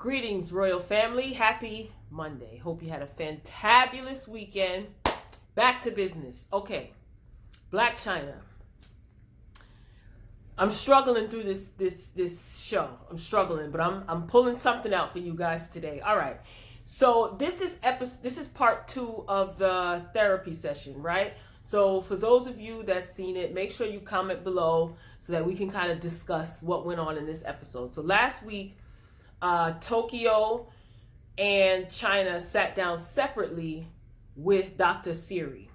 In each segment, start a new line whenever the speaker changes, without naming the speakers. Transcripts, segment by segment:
Greetings, royal family. Happy Monday. Hope you had a fantabulous weekend. Back to business. Okay, Blac Chyna. I'm struggling through this show. I'm struggling, but I'm pulling something out for you guys today. All right. So this is part 2 of the therapy session, right? So for those of you that's seen it, make sure you comment below so that we can kind of discuss what went on in this episode. So last week, Tokyo and Chyna sat down separately with Dr. Siri.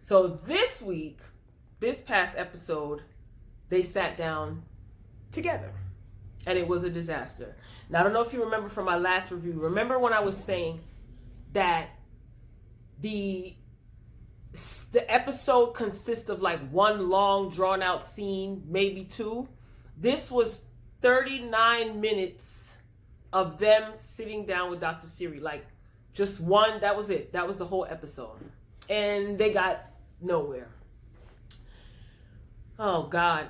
So this week, this past episode, they sat down together and it was a disaster. Now, I don't know if you remember from my last review. Remember when I was saying that the episode consists of like one long drawn out scene, maybe 2. This was 39 minutes of them sitting down with Dr. Siri. Like just one, that was it. That was the whole episode. And they got nowhere. Oh God.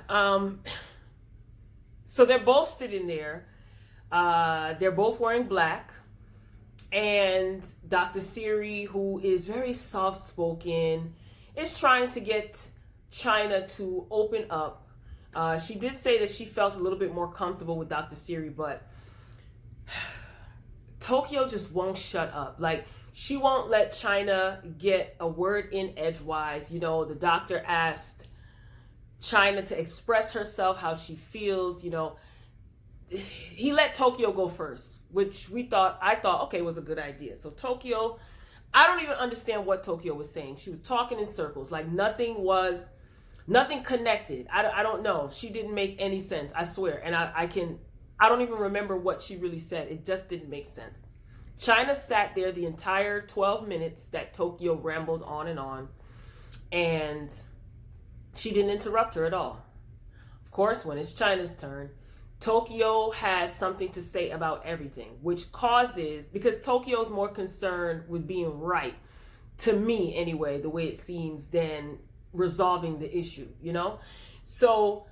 So they're both sitting there. They're both wearing black. And Dr. Siri, who is very soft-spoken, is trying to get Chyna to open up. She did say that she felt a little bit more comfortable with Dr. Siri, but Tokyo just won't shut up. Like, she won't let Chyna get a word in edgewise. You know, the doctor asked Chyna to express herself, how she feels, you know. He let Tokyo go first, which I thought, okay, was a good idea. So Tokyo, I don't even understand what Tokyo was saying. She was talking in circles, like nothing connected. I don't know. She didn't make any sense, I swear. And I don't even remember what she really said. It just didn't make sense. Chyna sat there the entire 12 minutes that Tokyo rambled on, and she didn't interrupt her at all. Of course, when it's Chyna's turn, Tokyo has something to say about everything, which causes, because Tokyo's more concerned with being right, to me anyway, the way it seems, than resolving the issue, you know? So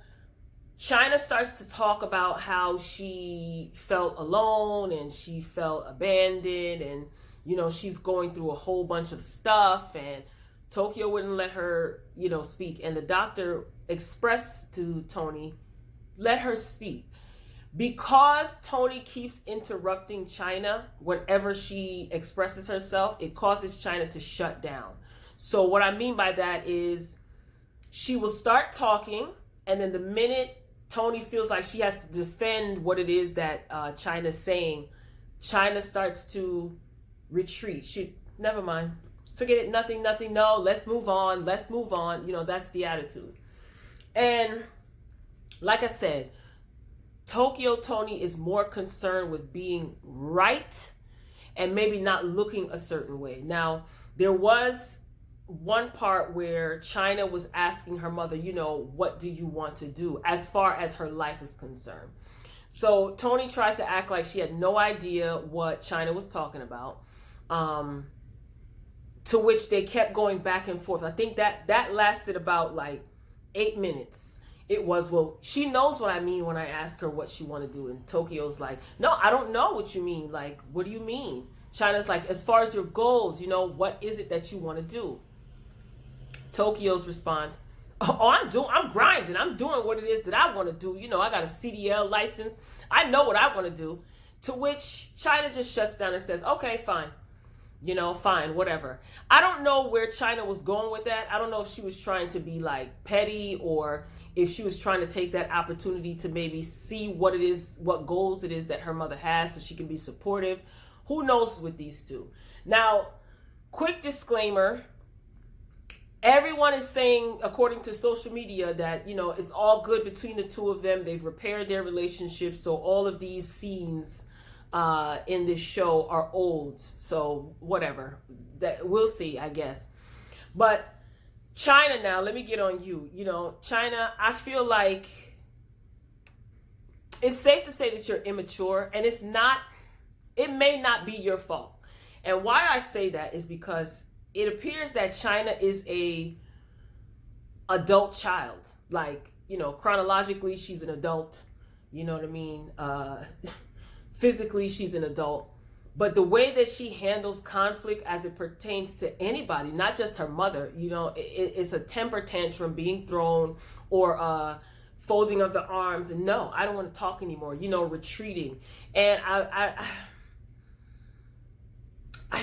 Chyna starts to talk about how she felt alone and she felt abandoned and, you know, she's going through a whole bunch of stuff, and Tokyo wouldn't let her, you know, speak. And the doctor expressed to Tony, let her speak. Because Tony keeps interrupting Chyna whenever she expresses herself, it causes Chyna to shut down. So what I mean by that is she will start talking, and then the minute Tony feels like she has to defend what it is that Chyna's saying, Chyna starts to retreat. Never mind. Forget it. Nothing. No, let's move on. You know, that's the attitude. And like I said, Tokyo Tony is more concerned with being right and maybe not looking a certain way. Now, there was one part where Chyna was asking her mother, you know, what do you want to do as far as her life is concerned? So Tony tried to act like she had no idea what Chyna was talking about, to which they kept going back and forth. I think that lasted about like 8 minutes. It was, well, she knows what I mean when I ask her what she want to do. And Tokyo's like, no, I don't know what you mean. Like, what do you mean? Chyna's like, as far as your goals, you know, what is it that you want to do? Tokyo's response, I'm grinding. I'm doing what it is that I want to do. You know, I got a CDL license. I know what I want to do. To which Chyna just shuts down and says, okay, fine. You know, fine, whatever. I don't know where Chyna was going with that. I don't know if she was trying to be like petty, or if she was trying to take that opportunity to maybe see what it is, what goals it is that her mother has, so she can be supportive. Who knows with these two? Now, quick disclaimer. Everyone is saying, according to social media, that, you know, it's all good between the two of them. They've repaired their relationship. So all of these scenes in this show are old. So whatever. That we'll see, I guess. But Chyna, now, let me get on you. You know, Chyna, I feel like it's safe to say that you're immature, and it may not be your fault. And why I say that is because it appears that Chyna is a adult child. Like, you know, chronologically, she's an adult. You know what I mean? physically she's an adult, but the way that she handles conflict as it pertains to anybody, not just her mother, it's a temper tantrum being thrown, or folding of the arms, and no, I don't want to talk anymore, retreating. And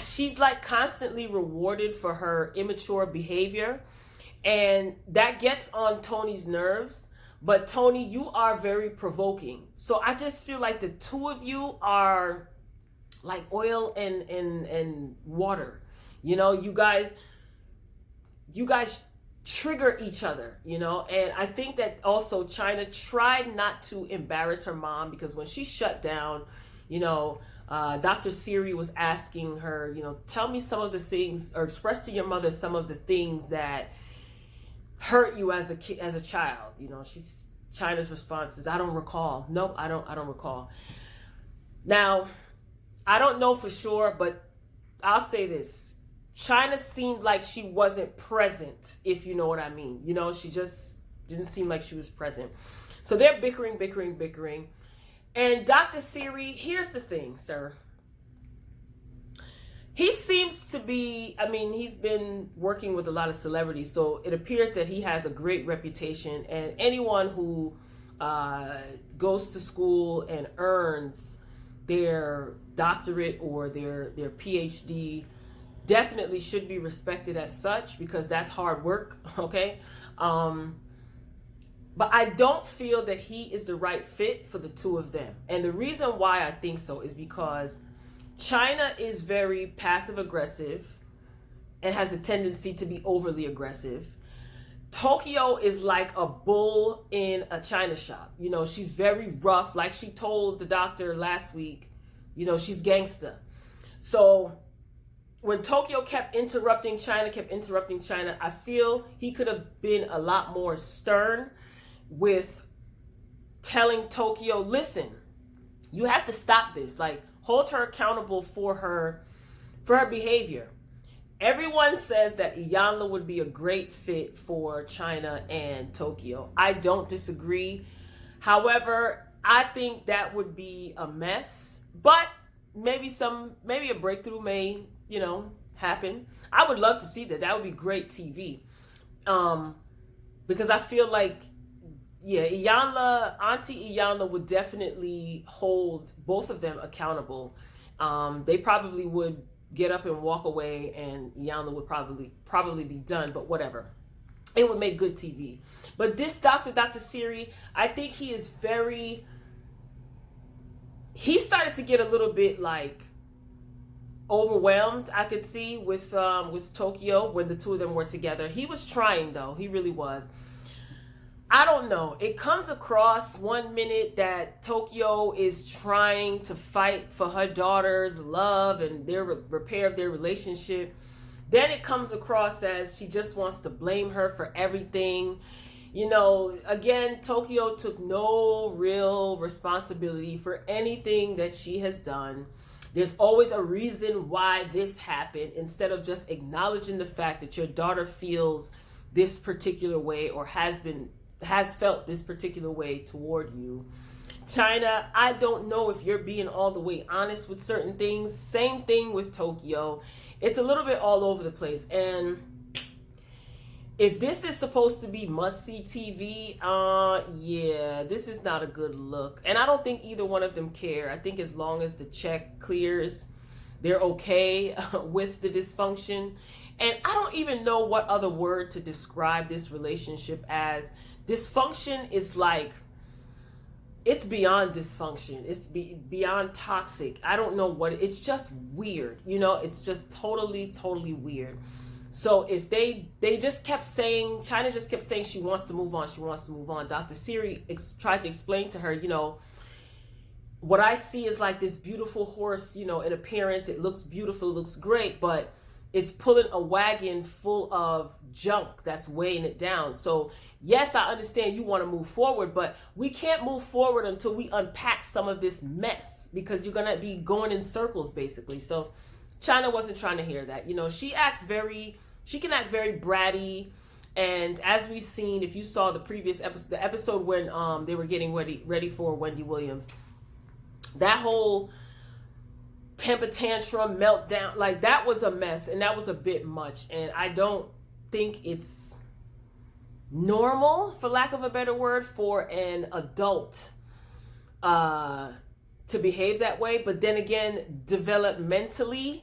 she's like constantly rewarded for her immature behavior, and that gets on Tony's nerves. But Tony, you are very provoking. So I just feel like the two of you are like oil and water. You guys trigger each other, and I think that also Chyna tried not to embarrass her mom, because when she shut down, Dr. Siri was asking her, tell me some of the things, or express to your mother some of the things that hurt you as a child. Chyna's response is, I don't recall. Nope, I don't recall. Now, I don't know for sure, but I'll say this. Chyna seemed like she wasn't present, if you know what I mean. She just didn't seem like she was present. So they're bickering. And Dr. Siri, here's the thing, sir. He seems to be, he's been working with a lot of celebrities, so it appears that he has a great reputation. And anyone who goes to school and earns their doctorate or their PhD definitely should be respected as such, because that's hard work, okay? But I don't feel that he is the right fit for the two of them. And the reason why I think so is because Chyna is very passive aggressive and has a tendency to be overly aggressive. Tokyo is like a bull in a china shop. She's very rough. Like she told the doctor last week, she's gangsta. So when Tokyo kept interrupting Chyna, I feel he could have been a lot more stern with telling Tokyo, listen, you have to stop this. Like, hold her accountable for her behavior. Everyone says that Iyanla would be a great fit for Chyna and Tokyo. I don't disagree. However, I think that would be a mess, but maybe a breakthrough may, happen. I would love to see that. That would be great TV. Because I feel like, Auntie Iyanla would definitely hold both of them accountable. They probably would get up and walk away, and Iyanla would probably be done, but whatever. It would make good TV. But this Dr. Siri, I think he started to get a little bit like overwhelmed, I could see, with Tokyo when the two of them were together. He was trying, though. He really was. I don't know. It comes across one minute that Tokyo is trying to fight for her daughter's love and their repair of their relationship. Then it comes across as she just wants to blame her for everything. Again, Tokyo took no real responsibility for anything that she has done. There's always a reason why this happened, instead of just acknowledging the fact that your daughter feels this particular way or has felt this particular way toward you. Chyna, I don't know if you're being all the way honest with certain things. Same thing with Tokyo. It's a little bit all over the place. And if this is supposed to be must-see TV, this is not a good look. And I don't think either one of them care. I think as long as the check clears, they're okay with the dysfunction. And I don't even know what other word to describe this relationship as. Dysfunction is like, it's beyond dysfunction. It's beyond toxic. I don't know what, it's just weird. It's just totally, totally weird. So if they just kept saying, Chyna just kept saying she wants to move on. Dr. Siri tried to explain to her, what I see is like this beautiful horse, in appearance. It looks beautiful, it looks great, but it's pulling a wagon full of junk that's weighing it down. So yes, I understand you want to move forward, but we can't move forward until we unpack some of this mess, because you're going to be going in circles, basically. So Chyna wasn't trying to hear that. She can act very bratty. And as we've seen, if you saw the previous episode, the episode when they were getting ready for Wendy Williams, that whole temper tantrum meltdown, like that was a mess, and that was a bit much. And I don't think it's normal, for lack of a better word, for an adult to behave that way. But then again, developmentally,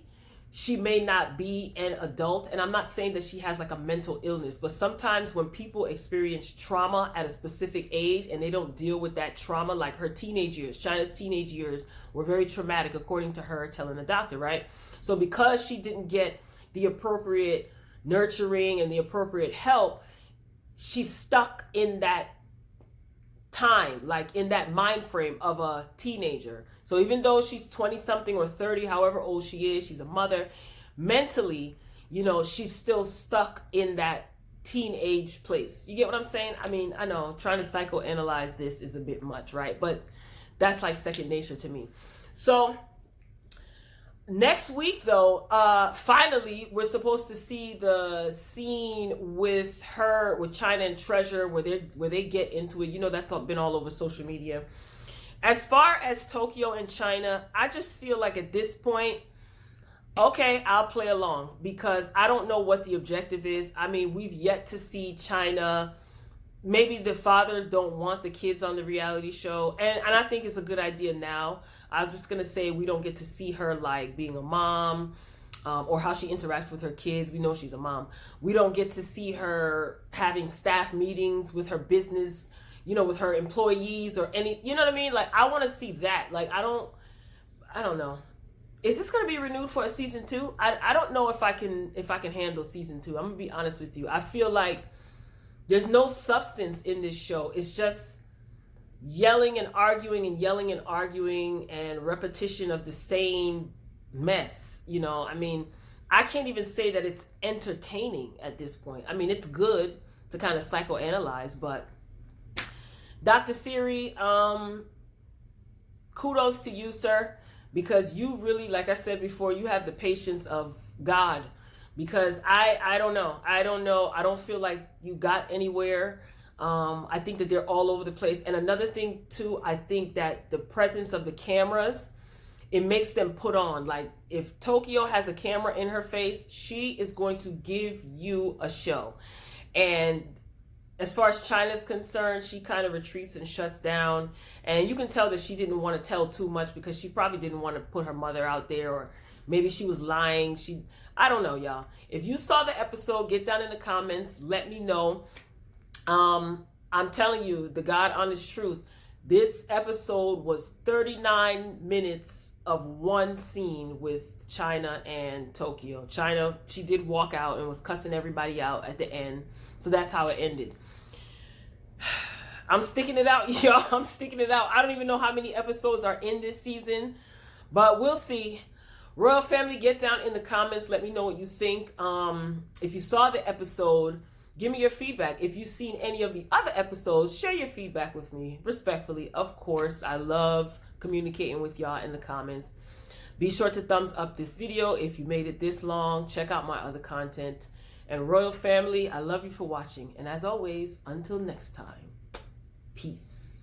she may not be an adult. And I'm not saying that she has like a mental illness, but sometimes when people experience trauma at a specific age and they don't deal with that trauma, like her teenage years, Chyna's teenage years were very traumatic, according to her telling the doctor, right? So because she didn't get the appropriate nurturing and the appropriate help, she's stuck in that time, like in that mind frame of a teenager. So even though she's 20 something or 30, however old she is, she's a mother, mentally, you know, she's still stuck in that teenage place. You get what I'm saying? I mean, I know trying to psychoanalyze this is a bit much, right? But that's like second nature to me. So next week, though, finally, we're supposed to see the scene with her, with Chyna and Treasure, where they get into it. You know, that's been all over social media. As far as Tokyo and Chyna, I just feel like at this point, okay, I'll play along, because I don't know what the objective is. I mean, we've yet to see Chyna. Maybe the fathers don't want the kids on the reality show, and I think it's a good idea now. I was just going to say we don't get to see her like being a mom, or how she interacts with her kids. We know she's a mom. We don't get to see her having staff meetings with her business, you know, with her employees or any, you know what I mean? Like, I want to see that. Like, I don't know. Is this going to be renewed for a season 2? I don't know if I can handle season 2. I'm going to be honest with you. I feel like there's no substance in this show. It's just yelling and arguing and yelling and arguing and repetition of the same mess. You know, I mean, I can't even say that it's entertaining at this point. I mean, it's good to kind of psychoanalyze, but Dr. Siri, kudos to you, sir, because you really, like I said before, you have the patience of God, because I don't know. I don't feel like you got anywhere. I think that they're all over the place. And another thing too, I think that the presence of the cameras, it makes them put on. Like, if Tokyo has a camera in her face, she is going to give you a show. And as far as Chyna's concerned, she kind of retreats and shuts down. And you can tell that she didn't want to tell too much, because she probably didn't want to put her mother out there, or maybe she was lying. I don't know, y'all. If you saw the episode, get down in the comments. Let me know. I'm telling you, the God honest truth, this episode was 39 minutes of one scene with Chyna and Tokyo. Chyna, she did walk out and was cussing everybody out at the end. So that's how it ended. I'm sticking it out, y'all. I'm sticking it out. I don't even know how many episodes are in this season, but we'll see. Royal family, get down in the comments. Let me know what you think. If you saw the episode, give me your feedback. If you've seen any of the other episodes, share your feedback with me, respectfully. Of course, I love communicating with y'all in the comments. Be sure to thumbs up this video if you made it this long. Check out my other content. And Royal family, I love you for watching. And as always, until next time, peace.